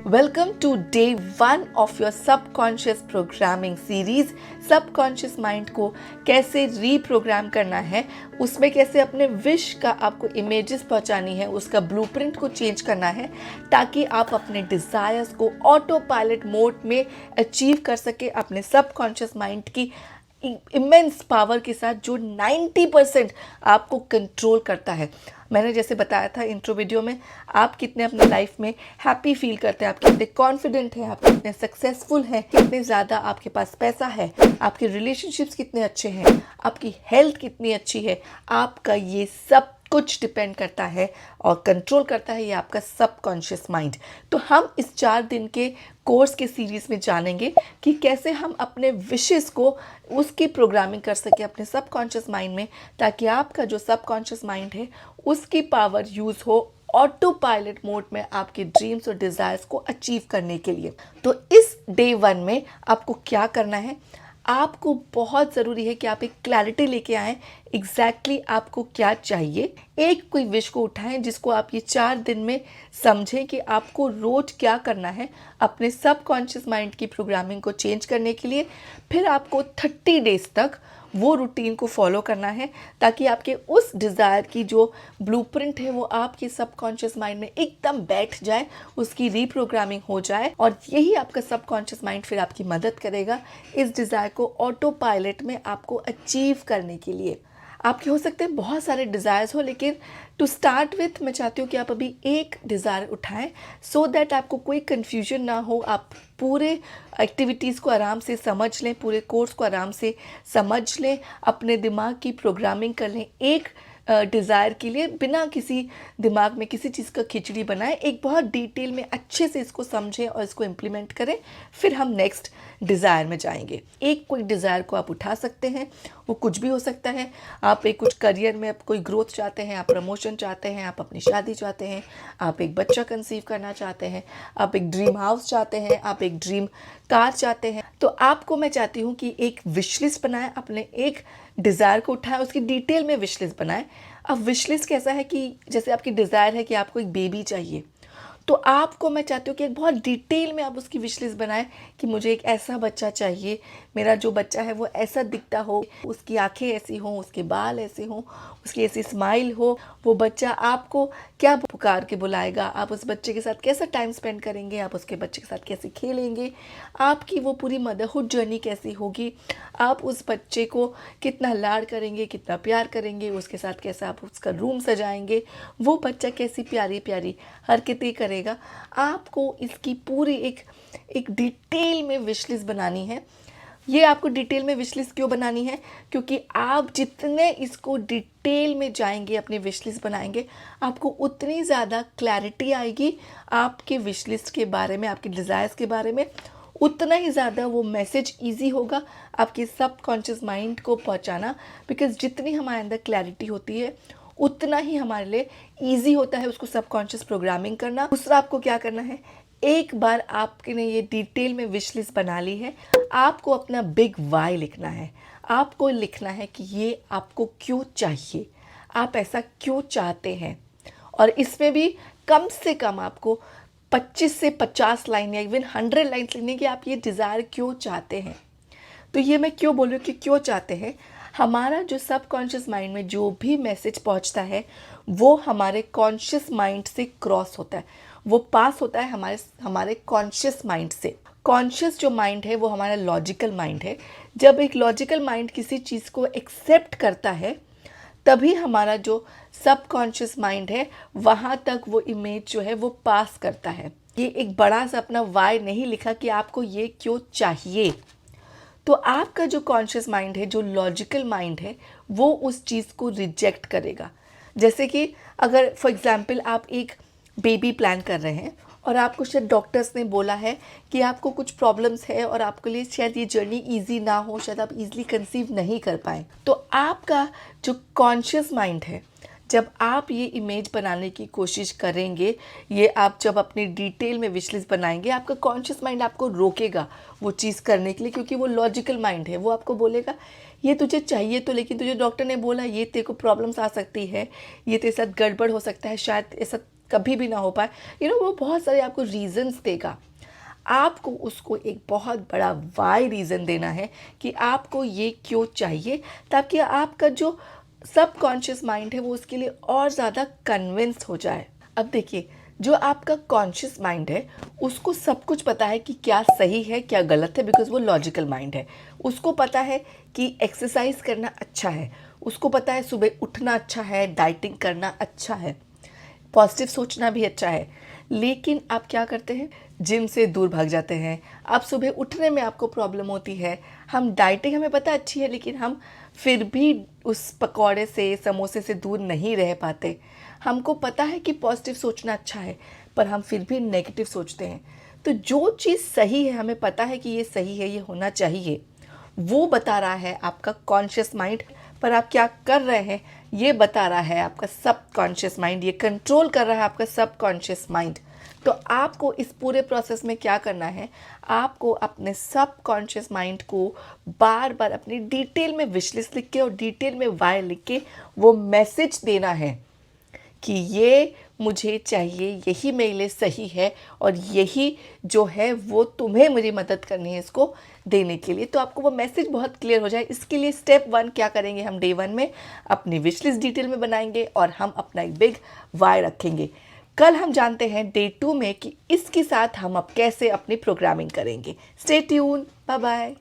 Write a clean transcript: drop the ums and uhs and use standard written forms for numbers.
Welcome to day 1 of your subconscious programming series। Subconscious mind को कैसे reprogram करना है, उसमें कैसे अपने विश का आपको इमेजेस पहुंचानी है, उसका ब्लूप्रिंट को चेंज करना है ताकि आप अपने डिज़ायर्स को ऑटो पायलट मोड में अचीव कर सके अपने सबकॉन्शियस माइंड की इमेंस पावर के साथ जो 90% आपको कंट्रोल करता है। मैंने जैसे बताया था इंट्रो वीडियो में, आप कितने अपने लाइफ में हैप्पी फील करते हैं, आप कितने कॉन्फिडेंट हैं, आप कितने सक्सेसफुल हैं, कितने ज़्यादा आपके पास पैसा है, आपके रिलेशनशिप्स कितने अच्छे हैं, आपकी हेल्थ कितनी अच्छी है, आपका ये सब कुछ डिपेंड करता है और कंट्रोल करता है ये आपका सबकॉन्शियस माइंड। तो हम इस 4 दिन के कोर्स के सीरीज़ में जानेंगे कि कैसे हम अपने विशेस को उसकी प्रोग्रामिंग कर सकें अपने सबकॉन्शियस माइंड में, ताकि आपका जो सबकॉन्शियस माइंड है उसकी पावर यूज़ हो ऑटो पायलट मोड में आपके ड्रीम्स और डिज़ायर्स को अचीव करने के लिए। तो इस डे 1 में आपको क्या करना है, आपको बहुत ज़रूरी है कि आप एक क्लैरिटी लेके आएँ एग्जैक्टली आपको क्या चाहिए। एक कोई विश को उठाएं जिसको आप ये 4 दिन में समझें कि आपको रोज क्या करना है अपने सबकॉन्शियस माइंड की प्रोग्रामिंग को चेंज करने के लिए। फिर आपको 30 डेज तक वो रूटीन को फॉलो करना है ताकि आपके उस डिज़ायर की जो ब्लूप्रिंट है वो आपके सबकॉन्शियस माइंड में एकदम बैठ जाए, उसकी रीप्रोग्रामिंग हो जाए और यही आपका सबकॉन्शियस माइंड फिर आपकी मदद करेगा इस डिज़ायर को ऑटो पायलट में आपको अचीव करने के लिए। आपके हो सकते हैं बहुत सारे डिज़ायर्स हो, लेकिन टू स्टार्ट विथ मैं चाहती हूँ कि आप अभी एक डिज़ायर उठाएं सो दैट आपको कोई कन्फ्यूजन ना हो, आप पूरे एक्टिविटीज़ को आराम से समझ लें, पूरे कोर्स को आराम से समझ लें, अपने दिमाग की प्रोग्रामिंग कर लें एक डिज़ायर के लिए, बिना किसी दिमाग में किसी चीज़ का खिचड़ी बनाएं, एक बहुत डिटेल में अच्छे से इसको समझें और इसको इम्प्लीमेंट करें। फिर हम नेक्स्ट डिज़ायर में जाएंगे। एक कोई डिज़ायर को आप उठा सकते हैं, वो कुछ भी हो सकता है। आप एक कुछ करियर में आप कोई ग्रोथ चाहते हैं, आप प्रमोशन चाहते हैं, आप अपनी शादी चाहते हैं, आप एक बच्चा कंसीव करना चाहते हैं, आप एक ड्रीम हाउस चाहते हैं, आप एक ड्रीम कार चाहते हैं। तो आपको मैं चाहती हूँ कि एक विश लिस्ट बनाएं, अपने एक डिज़ायर को उठाएं, उसकी डिटेल में विश लिस्ट बनाएं। अब विश लिस्ट कैसा है कि जैसे आपकी डिज़ायर है कि आपको एक बेबी चाहिए, तो आपको मैं चाहती हूँ कि एक बहुत डिटेल में आप उसकी विश लिस्ट बनाएं कि मुझे एक ऐसा बच्चा चाहिए, मेरा जो बच्चा है वो ऐसा दिखता हो, उसकी आंखें ऐसी हों, उसके बाल ऐसे हों, उसकी ऐसी स्माइल हो, वो बच्चा आपको क्या पुकार के बुलाएगा, आप उस बच्चे के साथ कैसा टाइम स्पेंड करेंगे, आप उसके बच्चे के साथ कैसे खेलेंगे, आपकी वो पूरी मदरहुड जर्नी कैसी होगी, आप उस बच्चे को कितना लाड करेंगे, कितना प्यार करेंगे, उसके साथ कैसा आप उसका रूम सजाएंगे, वो बच्चा कैसी प्यारी प्यारी हरकतें करेगा। आपको इसकी पूरी एक डिटेल में विश लिस्ट बनानी है। ये आपको डिटेल में विश लिस्ट क्यों बनानी है, क्योंकि आप जितने इसको डिटेल में जाएंगे, अपनी विश लिस्ट बनाएंगे, आपको उतनी ज़्यादा क्लैरिटी आएगी आपके विश लिस्ट के बारे में, आपके डिज़ायर्स के बारे में, उतना ही ज़्यादा वो मैसेज इजी होगा आपके सबकॉन्शियस माइंड को पहुंचाना। बिकॉज जितनी हमारे अंदर क्लैरिटी होती है उतना ही हमारे लिए ईजी होता है उसको सबकॉन्शियस प्रोग्रामिंग करना। दूसरा, आपको क्या करना है, एक बार आपने ये डिटेल में विश लिस्ट बना ली है, आपको अपना बिग वाई लिखना है। आपको लिखना है कि ये आपको क्यों चाहिए, आप ऐसा क्यों चाहते हैं। और इसमें भी कम से कम आपको 25 से 50 लाइन या इवन 100 लाइन्स लिखने की, आप ये डिज़ायर क्यों चाहते हैं। तो ये मैं क्यों बोल रही हूँ कि क्यों चाहते हैं, हमारा जो सबकॉन्शियस माइंड में जो भी मैसेज पहुँचता है वो हमारे कॉन्शियस माइंड से क्रॉस होता है, वो पास होता है हमारे कॉन्शियस माइंड से। कॉन्शियस जो माइंड है वो हमारा लॉजिकल माइंड है। जब एक लॉजिकल माइंड किसी चीज़ को एक्सेप्ट करता है तभी हमारा जो सबकॉन्शियस माइंड है वहाँ तक वो इमेज जो है वो पास करता है। ये एक बड़ा सा अपना वाई नहीं लिखा कि आपको ये क्यों चाहिए। तो आपका जो कॉन्शियस माइंड है, जो लॉजिकल माइंड है, वो उस चीज़ को रिजेक्ट करेगा। जैसे कि अगर फॉर एग्जांपल आप एक बेबी प्लान कर रहे हैं और आपको शायद डॉक्टर्स ने बोला है कि आपको कुछ प्रॉब्लम्स है और आपके लिए शायद ये जर्नी इजी ना हो, शायद आप इजीली कंसीव नहीं कर पाएँ, तो आपका जो कॉन्शियस माइंड है, जब आप ये इमेज बनाने की कोशिश करेंगे, ये आप जब अपनी डिटेल में विश लिस्ट बनाएंगे, आपका कॉन्शियस माइंड आपको रोकेगा वो चीज़ करने के लिए, क्योंकि वो लॉजिकल माइंड है। वो आपको बोलेगा ये तुझे चाहिए तो, लेकिन तुझे डॉक्टर ने बोला ये तेरे को प्रॉब्लम्स आ सकती है, ये तेरे साथ गड़बड़ हो सकता है, शायद ऐसा कभी भी ना हो पाए, वो बहुत सारे आपको रीज़न्स देगा। आपको उसको एक बहुत बड़ा वाई रीज़न देना है कि आपको ये क्यों चाहिए, ताकि आपका जो सबकॉन्शियस माइंड है वो उसके लिए और ज़्यादा कन्विंस्ड हो जाए। अब देखिए, जो आपका कॉन्शियस माइंड है उसको सब कुछ पता है कि क्या सही है क्या गलत है, बिकॉज वो लॉजिकल माइंड है। उसको पता है कि एक्सरसाइज करना अच्छा है, उसको पता है सुबह उठना अच्छा है, डाइटिंग करना अच्छा है, पॉजिटिव सोचना भी अच्छा है। लेकिन आप क्या करते हैं, जिम से दूर भाग जाते हैं। आप सुबह उठने में आपको प्रॉब्लम होती है, हम डाइटिंग हमें पता अच्छी है लेकिन हम फिर भी उस पकौड़े से समोसे से दूर नहीं रह पाते। हमको पता है कि पॉजिटिव सोचना अच्छा है पर हम फिर भी नेगेटिव सोचते हैं। तो जो चीज़ सही है, हमें पता है कि ये सही है, ये होना चाहिए, वो बता रहा है आपका कॉन्शियस माइंड। पर आप क्या कर रहे हैं ये बता रहा है आपका सबकॉन्शियस माइंड, ये कंट्रोल कर रहा है आपका सबकॉन्शियस माइंड। तो आपको इस पूरे प्रोसेस में क्या करना है, आपको अपने सबकॉन्शियस माइंड को बार बार अपनी डिटेल में विश लिस्ट लिख के और डिटेल में वाई लिख के वो मैसेज देना है कि ये मुझे चाहिए, यही मेरे लिए सही है और यही जो है वो तुम्हें मेरी मदद करनी है इसको देने के लिए। तो आपको वो मैसेज बहुत क्लियर हो जाए। इसके लिए स्टेप 1 क्या करेंगे, हम डे 1 में अपनी विश लिस्ट डिटेल में बनाएंगे और हम अपना एक बिग वाई रखेंगे। कल हम जानते हैं डे 2 में कि इसके साथ हम अब कैसे अपनी प्रोग्रामिंग करेंगे। Stay tune, bye bye.